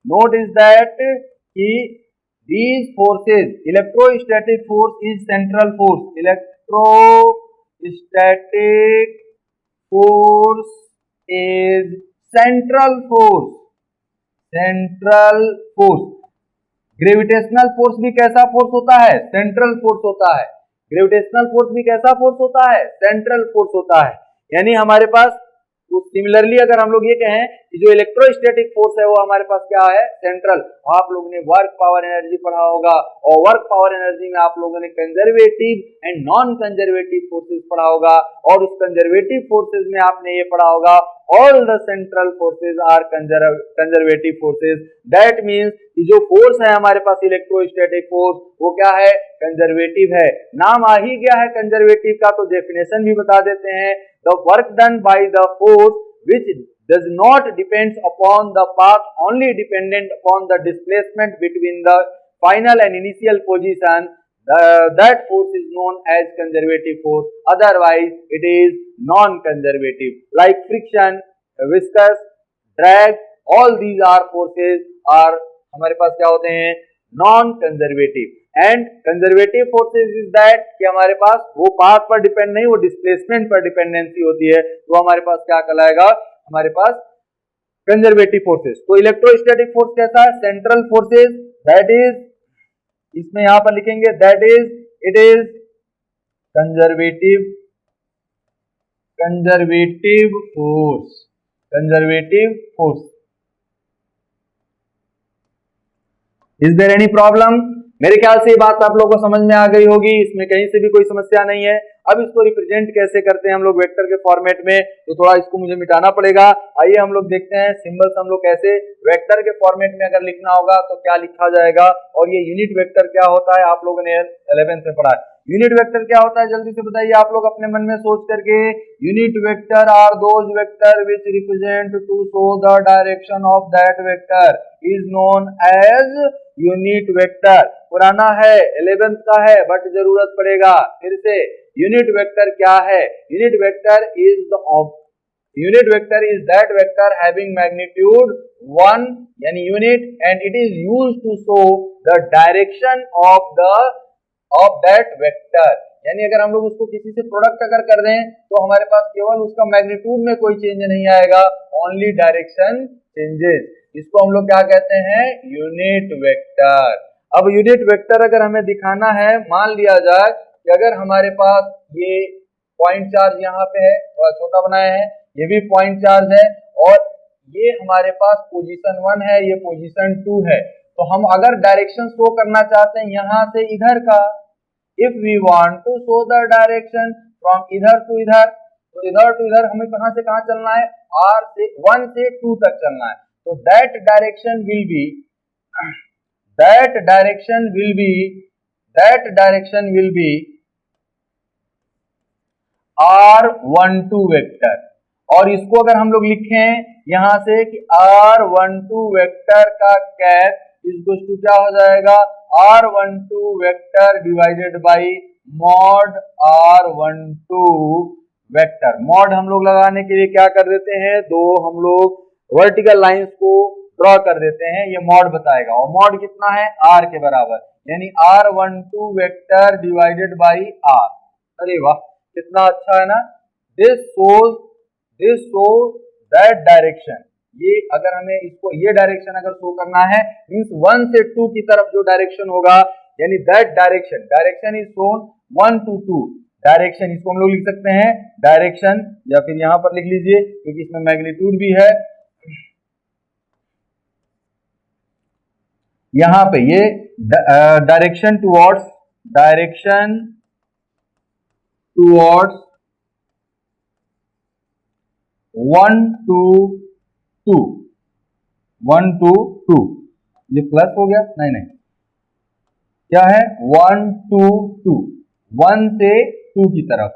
नोट इज दैट कि these forces, electrostatic force is central force, electrostatic force is central force, central force. Gravitational force भी कैसा फोर्स होता है? सेंट्रल फोर्स होता है। ग्रेविटेशनल फोर्स भी कैसा फोर्स होता है? सेंट्रल फोर्स होता है। यानी हमारे पास सिमिलरली अगर हम लोग ये कहें कि जो इलेक्ट्रोस्टैटिक फोर्स है वो हमारे पास क्या है? सेंट्रल। आप लोगों ने वर्क पावर एनर्जी पढ़ा होगा और वर्क पावर एनर्जी में आप लोगों ने conservative and non conservative forces पढ़ा होगा और उस कंजर्वेटिव फोर्सेस में आपने ये पढ़ा होगा all the central forces are conservative forces. That means कि जो फोर्स है हमारे पास इलेक्ट्रोस्टैटिक फोर्स वो क्या है? कंजर्वेटिव है। नाम आ ही गया है कंजर्वेटिव का तो डेफिनेशन भी बता देते हैं। The work done by the force which does not depend upon the path, only dependent upon the displacement between the final and initial position, that force is known as conservative force. Otherwise, it is non-conservative. Like friction, viscous, drag, all these are forces are हमारे पास क्या होते हैं? Non conservative. And conservative forces is that कि हमारे पास वो पाथ पर डिपेंड नहीं, वो डिस्प्लेसमेंट पर डिपेंडेंसी होती है, तो हमारे पास क्या कहलाएगा? हमारे पास कंजर्वेटिव फोर्सेस। तो इलेक्ट्रोस्टैटिक फोर्स कैसा है? सेंट्रल फोर्सेस, दैट इज, इसमें यहां पर लिखेंगे that is, it is conservative force. Conservative force. Is there any problem? मेरे ख्याल से ये बात आप लोगों को समझ में आ गई होगी, इसमें कहीं से भी कोई समस्या नहीं है। अब इसको रिप्रेजेंट कैसे करते हैं हम लोग वेक्टर के फॉर्मेट में, तो थोड़ा इसको मुझे मिटाना पड़ेगा। आइए हम लोग देखते हैं सिंबल्स हम लोग कैसे वेक्टर के फॉर्मेट में अगर लिखना होगा तो क्या लिखा जाएगा। और ये यूनिट वेक्टर क्या होता है आप लोगों ने 11th में पढ़ा है। यूनिट वेक्टर क्या होता है जल्दी से बताइए आप लोग अपने मन में सोच करके। Unit vector are those vector which represent to show the direction of that vector is known as unit vector. पुराना है 11th का है बट जरूरत पड़ेगा फिर से। यूनिट वेक्टर क्या है? Unit vector is that vector having magnitude 1 यानी unit and it is used to show the direction of that vector. यानी अगर हम लोग उसको किसी से प्रोडक्ट अगर कर दें तो हमारे पास केवल उसका मैग्नीट्यूड में कोई चेंज नहीं आएगा, ओनली डायरेक्शन चेंजेस। इसको हम लोग क्या कहते हैं? Unit vector. अब यूनिट वेक्टर अगर हमें दिखाना है, मान लिया जाए कि अगर हमारे पास ये पॉइंट चार्ज यहाँ पे है, थोड़ा छोटा बनाया है, ये भी पॉइंट चार्ज है और ये हमारे पास पोजीशन 1 है, ये पोजीशन 2 है। तो हम अगर डायरेक्शन शो करना चाहते हैं यहाँ से इधर का, if we want to show the direction from इधर टू इधर, तो इधर टू इधर हमें कहां से कहां चलना है? 1 से 2 तक चलना है। तो that direction will be R12 vector. और इसको अगर हम लोग लिखें यहां से कि R12 वेक्टर का कैप इक्वल टू क्या हो जाएगा? R12 vector divided by mod R12 vector. Mod हम लोग लगाने के लिए क्या कर देते हैं? दो हम लोग वर्टिकल लाइंस को ड्रॉ कर देते हैं, ये मॉड बताएगा। और मॉड कितना है? R के बराबर, यानी R12 vector divided by R। अरे वाह, कितना अच्छा है ना। This shows that direction. ये अगर हमें इसको ये डायरेक्शन अगर शो करना है मींस 1 से 2 की तरफ जो डायरेक्शन होगा, यानी that direction is shown 1 to 2 direction. इसको हम लोग लिख सकते हैं डायरेक्शन, या फिर यहां पर लिख लीजिए क्योंकि इसमें मैग्नीट्यूड भी है। यहां पे ये डायरेक्शन टुवर्ड्स 1 to 2, 1 to 2, ये प्लस हो गया, नहीं क्या है? 1 to 2, 1 से 2 की तरफ,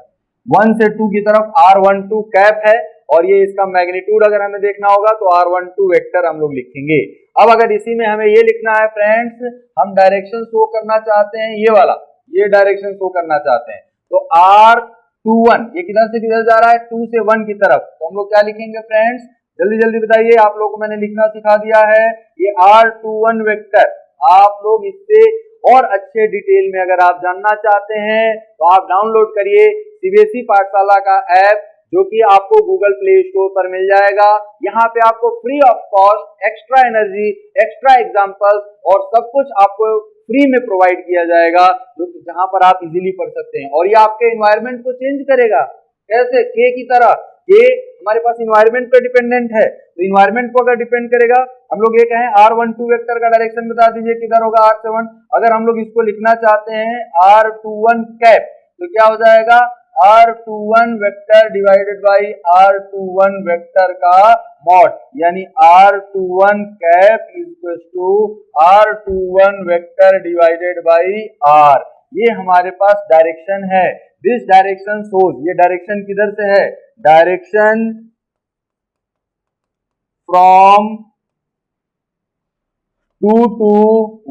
1 से 2 की तरफ R12 कैप है और ये इसका मैग्नीट्यूड अगर हमें देखना होगा तो R12 वेक्टर हम लोग लिखेंगे। अब अगर इसी में हमें ये लिखना है फ्रेंड्स, हम डायरेक्शन शो करना चाहते हैं ये वाला, ये डायरेक्शन शो करना चाहते हैं, तो R21 ये किधर से किधर जा रहा है? 2 से 1 की तरफ, तो हम लोग क्या लिखेंगे फ्रेंड्स? जल्दी जल्दी बताइए, आप लोगों को मैंने लिखना सिखा दिया है। ये R21 वेक्टर, आप लोग इससे और अच्छे डिटेल में अगर आप जानना चाहते हैं तो आप डाउनलोड करिए सीबीएसई पाठशाला का ऐप जो कि आपको गूगल प्ले स्टोर पर मिल जाएगा। यहाँ पे आपको free of cost extra energy, extra examples और सब कुछ आपको फ्री में प्रोवाइड किया जाएगा, जो कि जहां पर आप इजीली पढ़ सकते हैं। और ये आपके एनवायरनमेंट को चेंज करेगा। कैसे? के की तरह। के हमारे पास इन्वायरमेंट पे डिपेंडेंट है, तो इन्वायरमेंट को अगर डिपेंड करेगा, हम लोग ये कहें R12 वेक्टर का डायरेक्शन बता दीजिए किधर होगा, R7। अगर हम लोग इसको लिखना चाहते हैं R21 कैप, तो क्या हो जाएगा? R21 vector divided by R21 vector का मॉड, यानी R21 cap equal to R21 vector divided by R। ये हमारे पास डायरेक्शन है। दिस डायरेक्शन शोज, ये डायरेक्शन किधर से है? Direction from 2 to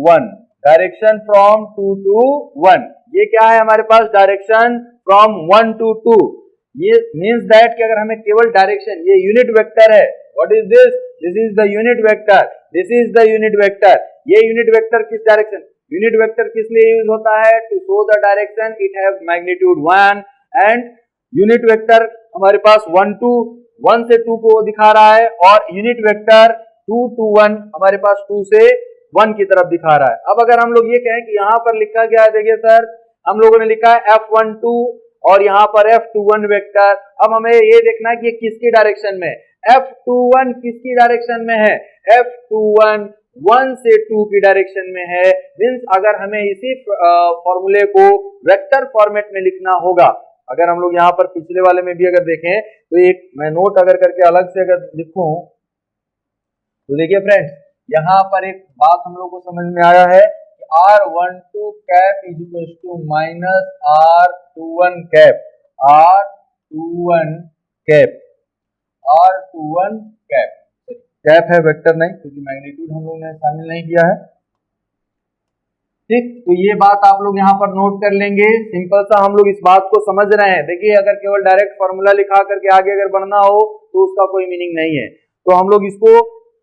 1, direction from 2 to 1। ये क्या है हमारे पास? Direction from 1 to 2। ये मीन्स दैट कि अगर हमें केवल डायरेक्शन, ये यूनिट वेक्टर है। What is this? This is the unit vector, this is the unit vector. ये यूनिट वेक्टर किस डायरेक्शन? यूनिट वेक्टर किस लिए यूज होता है? To show the direction it have magnitude 1, and unit vector हमारे पास 1 से 2 को दिखा रहा है, और यूनिट वेक्टर 2 to 1 हमारे पास 2 से 1 की तरफ दिखा रहा है। अब अगर हम लोग ये कहें कि यहाँ पर लिखा गया है, देखिए सर, हम लोगों ने लिखा है F12 और यहाँ पर F21 वेक्टर। अब हमें ये देखना है कि ये किसकी डायरेक्शन में है। F21 किसकी डायरेक्शन में है? F21 1 से 2 की डायरेक्शन में है। मीन्स अगर हमें इसी फॉर्मूले को वेक्टर फॉर्मेट में लिखना होगा, अगर हम लोग यहाँ पर पिछले वाले में भी अगर देखें, तो एक मैं नोट अगर करके अलग से अगर लिखूं, तो देखिए फ्रेंड्स, यहाँ पर एक बात हम लोग को समझ में आया है कि R12 cap is equal to minus R21 cap, R21 cap, R21 cap. Cap है, वेक्टर नहीं, क्योंकि मैग्नीट्यूड हम लोग ने शामिल नहीं किया है। ठीक, तो ये बात आप लोग यहाँ पर नोट कर लेंगे। सिंपल सा हम लोग इस बात को समझ रहे हैं। देखिए, अगर केवल डायरेक्ट फॉर्मूला लिखा करके आगे अगर बढ़ना हो तो उसका कोई मीनिंग नहीं है। तो हम लोग इसको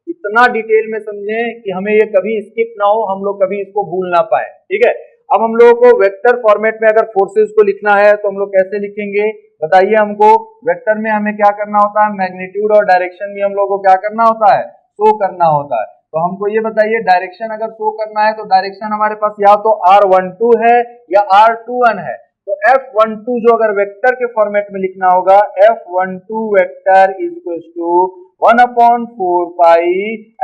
इतना डिटेल में समझें कि हमें ये कभी स्किप ना हो, हम लोग कभी इसको भूल ना पाए। ठीक है, अब हम लोगों को वेक्टर फॉर्मेट में अगर फोर्सेस को लिखना है तो हम लोग कैसे लिखेंगे? बताइए हमको। वेक्टर में हमें क्या करना होता है? मैग्नीट्यूड और डायरेक्शन भी हम लोग को क्या करना होता है? शो करना होता है। तो हमको ये बताइए, डायरेक्शन अगर शो करना है तो डायरेक्शन हमारे पास या तो R12 है या R21 है। तो F12 जो अगर वेक्टर के फॉर्मेट में लिखना होगा, F12 vector is equal to 1/4 pi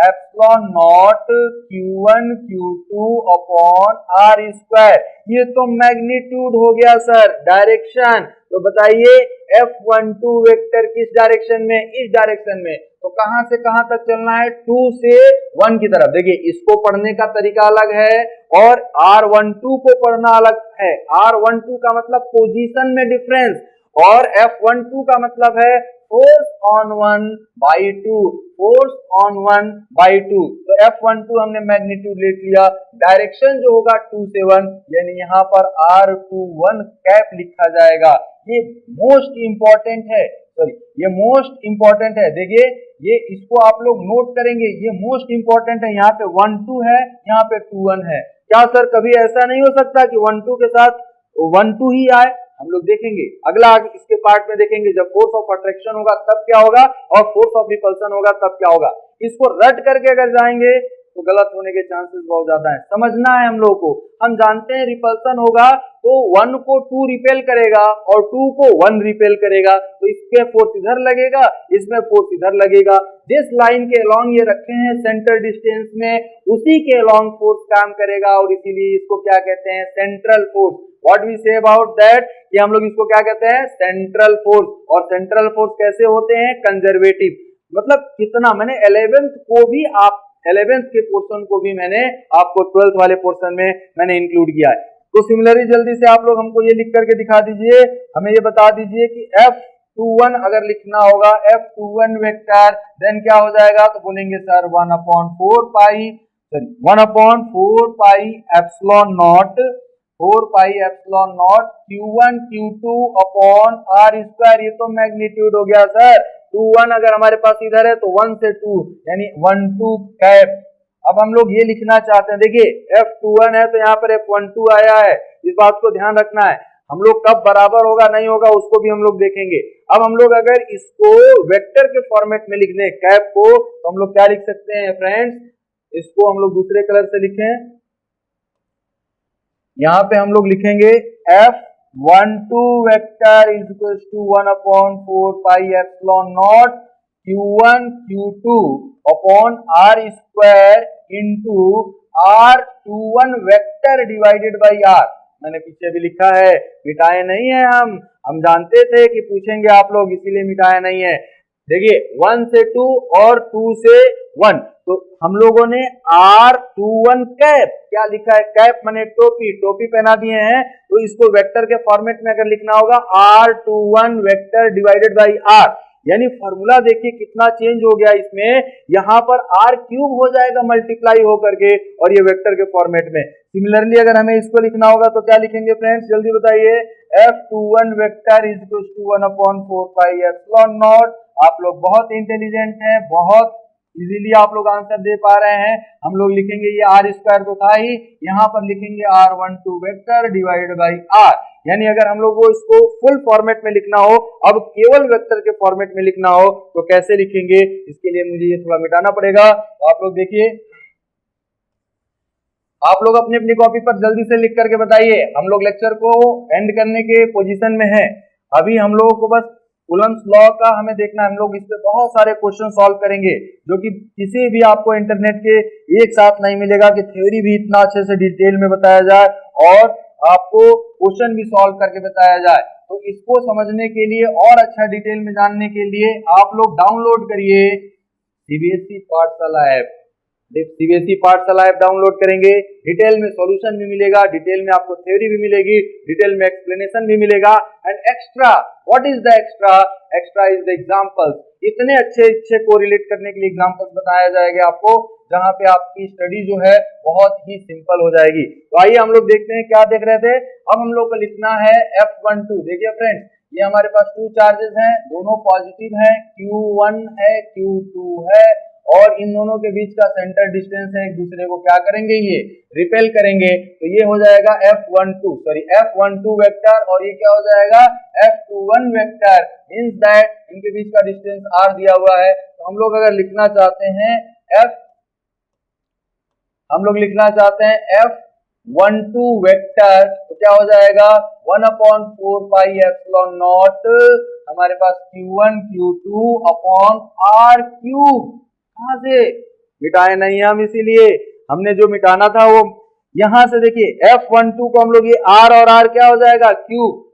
epsilon naught Q1 Q2 upon R square. ये तो मैग्नीट्यूड हो गया सर, डायरेक्शन। तो बताइए F12 वेक्टर किस डायरेक्शन में? इस डायरेक्शन में। तो कहां से कहां तक चलना है? 2 से 1 की तरफ। देखिए, इसको पढ़ने का तरीका अलग है और R12 को पढ़ना अलग है। R12 का मतलब पोजीशन में डिफरेंस, और F12 का मतलब है फोर्स ऑन 1/2, फोर्स ऑन 1/2। तो F12 हमने मैग्नीट्यूड लिख लिया। डायरेक्शन जो होगा 2 से 1, यानी यहाँ पर R21 कैप लिखा जाएगा। ये मोस्ट इंपॉर्टेंट है, सॉरी, ये मोस्ट इंपॉर्टेंट है। देखिए, ये इसको आप लोग नोट करेंगे, ये मोस्ट इंपॉर्टेंट है। यहाँ पे 1 2 है, यहाँ पे 2 1 है। क्या सर कभी ऐसा नहीं हो सकता कि 1 2 के साथ 1 2 ही आए? हम लोग देखेंगे अगला, इसके पार्ट में देखेंगे, जब फोर्स ऑफ अट्रैक्शन होगा तब क्या होगा और फोर्स ऑफ रिपल्सन होगा तब क्या होगा। इसको रट करके अगर जाएंगे तो गलत होने के चांसेस बहुत ज्यादा है। समझना है हम लोग को। हम जानते हैं रिपल्सन होगा तो 1 को 2 रिपेल करेगा और 2 को 1 रिपेल करेगा, तो इसके फोर्स इधर लगेगा, इसमें फोर्स इधर लगेगा। जिस लाइन के अलॉन्ग ये रखे हैं सेंटर डिस्टेंस में, उसी के अलॉन्ग फोर्स काम करेगा, और इसीलिए इसको क्या कहते हैं? Central force. What we say about that, कि हम लोग इसको क्या कहते हैं? Central force. और सेंट्रल फोर्स कैसे होते हैं? कंजर्वेटिव। मतलब कितना, मैंने 11th को भी, आप 11th के पोर्शन को भी मैंने आपको 12th वाले पोर्शन में मैंने इंक्लूड किया है। तो सिमिलरली जल्दी से आप लोग हमको ये लिख करके दिखा दीजिए, हमें ये बता दीजिए कि F21 अगर लिखना होगा, F21 वेक्टर, देन क्या हो जाएगा? तो बोलेंगे sir 1/4 pi, sorry 1/4 pi epsilon not, 4 pi epsilon naught Q1 Q2 upon R square. ये तो मैग्नीट्यूड हो गया सर। 2 1 अगर हमारे पास इधर है तो 1 से 2, यानी 1 2 कैप। अब हम लोग ये लिखना चाहते हैं, देखिए F21 है तो यहाँ पर F12 आया है, इस बात को ध्यान रखना है। हम लोग कब बराबर होगा नहीं होगा उसको भी हम लोग देखेंगे। अब हम लोग अगर इसको वेक्टर के फॉर्मेट में लिख दें कैप को, तो हम लोग क्या लिख सकते हैं फ्रेंड्स, इसको हम लोग दूसरे कलर से लिखें। यहां पे हम लोग लिखेंगे F12 vector is equal to 1/4 pi epsilon naught Q1 Q2 upon R square into R21 vector divided by R। मैंने पीछे भी लिखा है, मिटाए नहीं है हम जानते थे कि पूछेंगे आप लोग, इसीलिए मिटाया नहीं है। देखिए 1 से 2 और 2 से 1, तो हम लोगों ने R21 कैप, क्या लिखा है, कैप माने टोपी, टोपी पहना दिए हैं, तो इसको वेक्टर के फॉर्मेट में अगर लिखना होगा R21 vector divided by R, यानी फॉर्मूला देखिए कितना चेंज हो गया इसमें, यहां पर R क्यूब हो जाएगा मल्टीप्लाई होकर के, और ये वेक्टर के फॉर्मेट में। सिमिलरली अगर हमें इसको लिखना होगा तो क्या लिखेंगे फ्रेंड्स, जल्दी बताइए, F21 vector is equal to 1/4 pi epsilon naught. आप लोग बहुत इंटेलिजेंट हैं, बहुत इजीली आप लोग आंसर दे पा रहे हैं। हम लोग लिखेंगे ये R स्क्वायर तो था ही, यहाँ पर लिखेंगे R12 vector divided by R, यानी अगर हम लोग को इसको फुल फॉर्मेट में लिखना हो, अब केवल वेक्टर के फॉर्मेट में लिखना हो तो कैसे लिखेंगे, इसके लिए मुझे ये थोड़ा मिटाना पड़ेगा। तो आप लोग देखिए, आप लोग अपनी अपनी कॉपी पर जल्दी से लिख करके बताइए। हम लोग लेक्चर को एंड करने के पोजीशन में हैं, अभी हम लोगों को बस कूलम्स लॉ का हमें देखना है। हम लोग इस पे बहुत सारे क्वेश्चन सॉल्व करेंगे, जो कि किसी भी आपको इंटरनेट के एक साथ नहीं मिलेगा कि थ्योरी भी इतना अच्छे से डिटेल में बताया जाए और आपको क्वेश्चन भी सॉल्व करके बताया जाए। तो इसको समझने के लिए और अच्छा डिटेल में जानने के लिए आप लोग डाउनलोड करिए सीबीएसई पाठशाला ऐप। सीबीएसई पाठशाला ऐप डाउनलोड करेंगे, डिटेल में सॉल्यूशन भी मिलेगा, डिटेल में आपको थ्योरी भी मिलेगी, डिटेल में एक्सप्लेनेशन भी मिलेगा, and extra, what is the extra, extra is the examples. इतने अच्छे को रिलेट करने के लिए एग्जांपल्स बताया जाएगा आपको, जहां पे आपकी स्टडी जो है बहुत ही सिंपल हो जाएगी। तो आइए हम लोग देखते हैं क्या देख रहे थे। अब हम लोग को लिखना है F12। देखिए फ्रेंड्स, ये हमारे पास 2 चार्जेस हैं, दोनों पॉजिटिव हैं, Q1 है Q2 है, और इन दोनों के बीच का सेंटर डिस्टेंस है, एक दूसरे को क्या करेंगे, ये रिपेल करेंगे। तो ये हो जाएगा F12 वेक्टर, और ये क्या हो जाएगा F21 वेक्टर। मींस दैट इनके बीच का डिस्टेंस R दिया हुआ है। तो हम लोग अगर लिखना चाहते हैं F12 वेक्टर, तो क्या हो जाएगा 1/4 पाई एप्सिलॉन नॉट, हमारे पास Q1 Q2 upon R cube. कहां से मिटाए नहीं हम, इसीलिए हमने जो मिटाना था वो यहां से। देखिए F12 को हम लोग, ये R और R क्या हो जाएगा, क्यूब।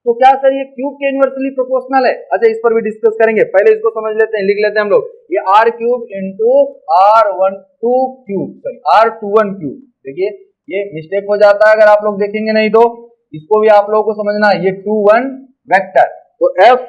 तो क्या सर ये क्यूब के इनवर्सली प्रोपोर्शनल है? अच्छा, इस पर भी डिस्कस करेंगे, पहले इसको समझ लेते हैं, लिख लेते हैं हम लोग, ये R cube into R12 cube, sorry R21 cube. देखिए ये मिस्टेक हो जाता है अगर आप लोग देखेंगे नहीं तो, इसको भी आप लोगों को समझना है। ये 21 वेक्टर, तो F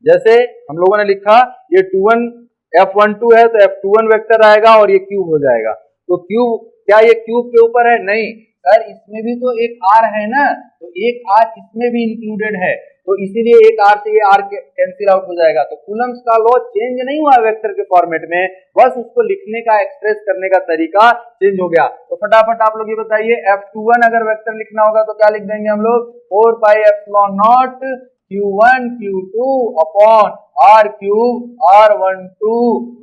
जैसे हम लोगों ने लिखा, ये 21 F12 है तो F21 वेक्टर आएगा और ये क्यूब हो जाएगा। तो क्यूब, क्या ये क्यूब के ऊपर है? नहीं सर, इसमें भी तो एक R है ना, तो एक R इसमें भी इंक्लूडेड है, तो इसीलिए एक R से ये R कैंसिल आउट हो जाएगा। तो कूलम्स का लॉ चेंज नहीं हुआ वेक्टर के फॉर्मेट में, बस उसको लिखने का, एक्सप्रेस करने का तरीका चेंज हो गया। तो फटाफट आप लोग ये बताइए, F21 अगर वेक्टर लिखना होगा तो क्या लिख देंगे हम लोग, 4 पाई epsilon naught Q1 Q2 upon R cube R12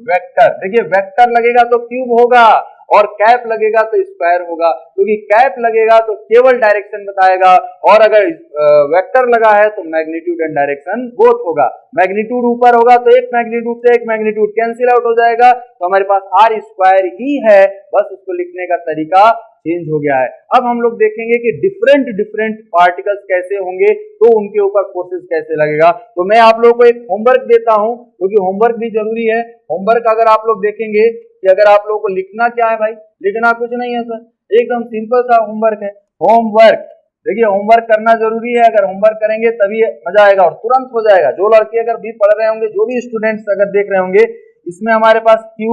vector. देखिए वेक्टर लगेगा तो क्यूब होगा, और कैप लगेगा तो स्क्वायर होगा, क्योंकि कैप लगेगा तो केवल डायरेक्शन बताएगा, और अगर वेक्टर लगा है तो मैग्नीट्यूड एंड डायरेक्शन बोथ होगा। मैग्नीट्यूड ऊपर होगा तो एक मैग्नीट्यूड से एक मैग्नीट्यूड कैंसिल आउट हो जाएगा, तो हमारे पास R स्क्वायर ही है, बस उसको लिखने का तरीका चेंज हो गया है। अब हम लोग देखेंगे कि डिफरेंट पार्टिकल्स कैसे होंगे, तो उनके ऊपर फोर्सेस कैसे लगेगा। तो मैं आप लोगों को एक होमवर्क देता हूं, क्योंकि होमवर्क भी जरूरी है। होमवर्क अगर आप लोग देखेंगे कि अगर आप लोगों को लिखना क्या है भाई, लिखना कुछ नहीं है सर, एकदम सिंपल सा होमवर्क है। होमवर्क, देखिए होमवर्क करना जरूरी है, अगर होमवर्क करेंगे तभी मजा आएगा और तुरंत हो जाएगा। जो लड़के अगर भी पढ़ रहे होंगे, जो भी स्टूडेंट्स अगर देख रहे होंगे, इसमें हमारे पास Q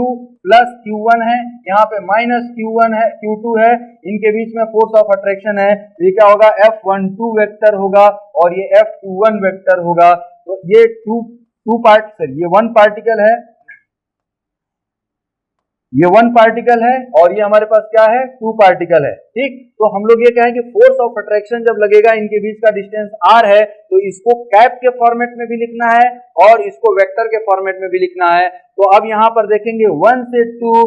प्लस Q1 है, यहाँ पे माइनस Q1 है, Q2 है, इनके बीच में फोर्स ऑफ अट्रैक्शन है, तो ये क्या होगा, F12 वेक्टर होगा और ये F21 वेक्टर होगा। तो ये 1 पार्टिकल है, ये 1 पार्टिकल है और ये हमारे पास क्या है 2 पार्टिकल है, ठीक। तो हम लोग ये कहें कि फोर्स ऑफ अट्रैक्शन जब लगेगा, इनके बीच का डिस्टेंस r है, तो इसको कैप के फॉर्मेट में भी लिखना है और इसको वेक्टर के फॉर्मेट में भी लिखना है। तो अब यहाँ पर देखेंगे 1 से 2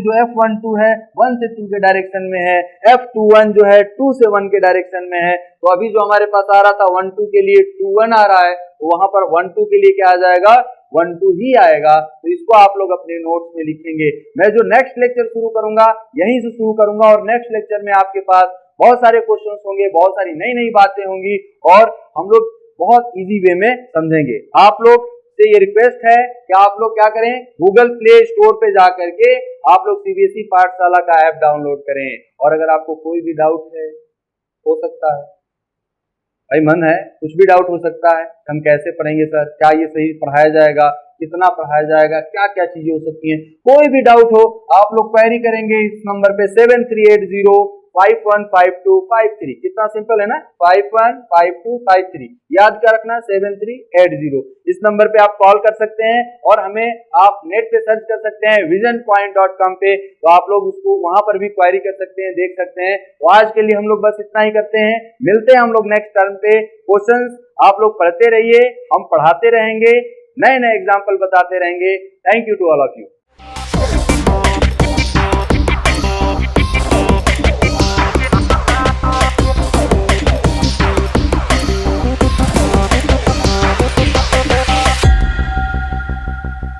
जो F12 है 1 से 2 के डायरेक्शन में है, F21 जो है 2 से 1 के डायरेक्शन में है। तो अभी जो हमारे पास आ रहा था 12 के लिए 21 आ रहा है, तो वहां पर 12 के लिए क्या आ जाएगा 12 ही आएगा। तो इसको आप लोग अपने नोट्स में लिखेंगे। मैं जो नेक्स्ट लेक्चर शुरू करूंगा यहीं से शुरू करूंगा और नेक्स्ट लेक्चर में आपके पास बहुत सारे क्वेश्चंस होंगे, बहुत सारी नई नई बातें होंगी और हम लोग बहुत इजी वे में समझेंगे। आप लोग से ये रिक्वेस्ट है कि आप लोग क्या करें, गूगल प्ले स्टोर पे जा करके आप लोग सीबीएसई पाठशाला का ऐप डाउनलोड करें। और अगर आपको कोई भी डाउट है, हो सकता है भाई मन है, कुछ भी डाउट हो सकता है, हम कैसे पढ़ेंगे सर, क्या ये सही पढ़ाया जाएगा, कितना पढ़ाया जाएगा, क्या क्या चीजें हो सकती हैं, कोई भी डाउट हो आप लोग क्वेरी करेंगे इस नंबर पे 7380515253। कितना सिंपल है ना, 515253 याद क्या रखना 7380। इस नंबर पे आप कॉल कर सकते हैं और हमें आप नेट पे सर्च कर सकते हैं visionpoint.com पे, तो आप लोग उसको वहां पर भी क्वेरी कर सकते हैं, देख सकते हैं। तो आज के लिए हम लोग बस इतना ही करते हैं, मिलते हैं हम लोग नेक्स्ट टर्म पे। क्वेश्चंस आप लोग पढ़ते रहिए, हम पढ़ाते रहेंगे, नए नए एग्जाम्पल बताते रहेंगे। Thank you to all of you.